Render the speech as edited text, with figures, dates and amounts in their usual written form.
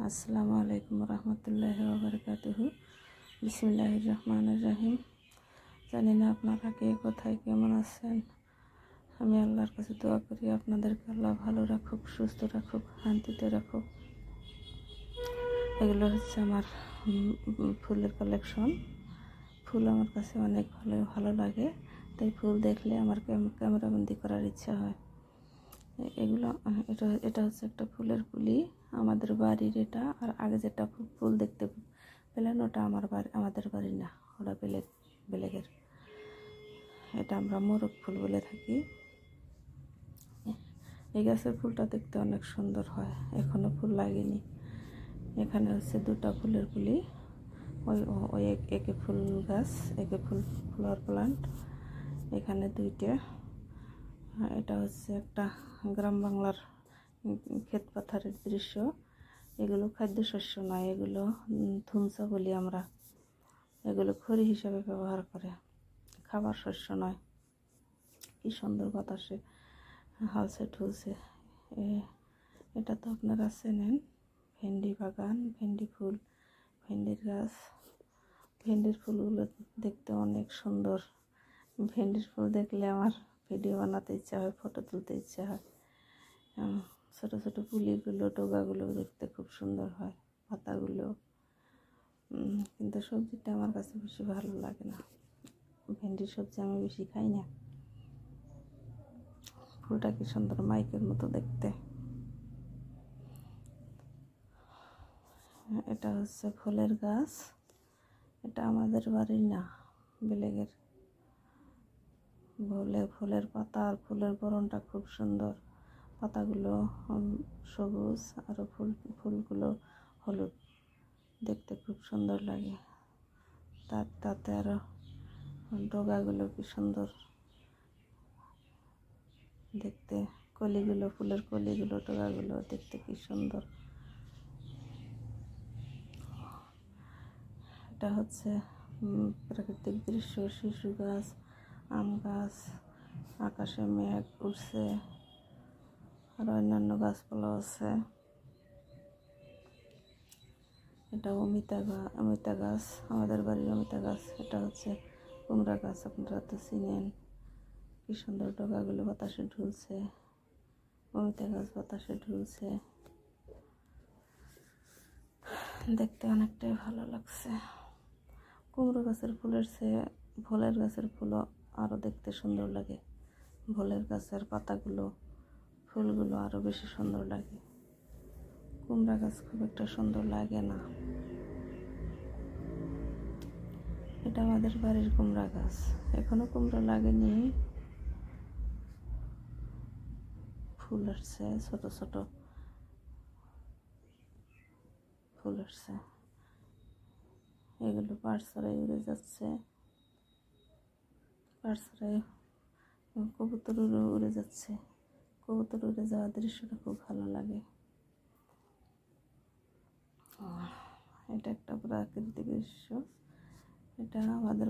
আসসালামু আলাইকুম রহমতুল্লাহি ওয়া বারাকাতুহু। বিসমিল্লাহির রহমানির রহিম। জানি না আপনারা কে কোথায় কেমন আছেন। আমি আল্লাহর কাছে দোয়া করি আপনাদেরকে আল্লাহ ভালো রাখুক, সুস্থ রাখুক, শান্তিতে রাখুক। এগুলো হচ্ছে আমার ফুলের কালেকশন। ফুল আমার কাছে অনেক ভালো লাগে, তাই ফুল দেখলে আমার ক্যামেরাবন্দি করার ইচ্ছা হয়। এগুলো এটা হচ্ছে একটা ফুলের পুলি, আমাদের বাড়ির এটা। আর আগে যেটা ফুল দেখতে পেলেন ওটা আমাদের বাড়ি না, ওটা বেলেগের। এটা আমরা মোরগ ফুল বলে থাকি। এই গাছের ফুলটা দেখতে অনেক সুন্দর হয়, এখনো ফুল লাগেনি। এখানে হচ্ছে দুটা ফুলের পুলি, ওই একে ফুল গাছ, একে ফ্লাওয়ার প্লান্ট। এখানে দুইটা। এটা হচ্ছে একটা গ্রাম বাংলার ক্ষেত পাথারের দৃশ্য। এগুলো খাদ্যশস্য নয়, এগুলো ধুমসা বলি আমরা। এগুলো খড়ি হিসাবে ব্যবহার করে, খাবার শস্য নয়। কি সুন্দর বাতাসে হালসে ঠুলছে। এটা তো আপনারা চেনেন, ভেন্ডি বাগান, ভেন্ডি ফুল, ভেন্ডির গাছ। ভেন্ডির ফুলগুলো দেখতে অনেক সুন্দর। ভেন্ডির ফুল দেখলে আমার ভিডিও বানাতে ইচ্ছা হয়, ফটো তুলতে ইচ্ছা হয়। ছোট ছোট পুলিগুলো, ডোগাগুলো দেখতে খুব সুন্দর হয়, পাতাগুলো। কিন্তু সবজিটা আমার কাছে বেশি ভালো লাগে না, ভেন্ডির সবজি আমি বেশি খাই না। ফুলটা কি সুন্দর, মাইকের মতো দেখতে। এটা হচ্ছে ফুলের গাছ, এটা আমাদের বাড়ির না, বেলেগের। ফুলের পাতা আর ফুলের বরণটা খুব সুন্দর। পাতাগুলো সবুজ আর ফুলগুলো হলুদ, দেখতে খুব সুন্দর লাগে। তাতে আরো ডগাগুলো কি সুন্দর দেখতে, কলিগুলো, ফুলের কলিগুলো, ডগাগুলো দেখতে কি সুন্দর। এটা হচ্ছে প্রাকৃতিক দৃশ্য, শিশু গাছ, আম গাছ, আকাশে মেঘ উঠছে, আর অন্যান্য গাছপালাও আছে। এটা অমিতা গাছ, আমাদের বাড়ির অমিতা গাছ। এটা হচ্ছে কুমড়া গাছ, আপনারা তো চিনেন। কি সুন্দর ডগাগুলো বাতাসে ঢুলছে, অমিতা গাছ বাতাসে ঢুলছে, দেখতে অনেকটাই ভালো লাগছে। কুমড়ো গাছের ফুলের চেয়ে ভোলের গাছের ফুলও আরও দেখতে সুন্দর লাগে। ভোলের গাছের পাতাগুলো, ফুলগুলো আরও বেশি সুন্দর লাগে। কুমড়া গাছ খুব একটা সুন্দর লাগে না। এটা আমাদের বাড়ির কুমড়া গাছ, এখনো কুমড়া লাগেনি, ফুল আসছে, ছোট ছোট ফুল আসছে। এগুলো পাড়ছড়াই উড়ে যাচ্ছে, পাড়ছড়াই কবুতর উড়ে যাচ্ছে। কবুতর উড়ে যাওয়ার দৃশ্যটা খুব ভালো লাগে। এটা একটা প্রাকৃতিক দৃশ্য। এটা আমাদের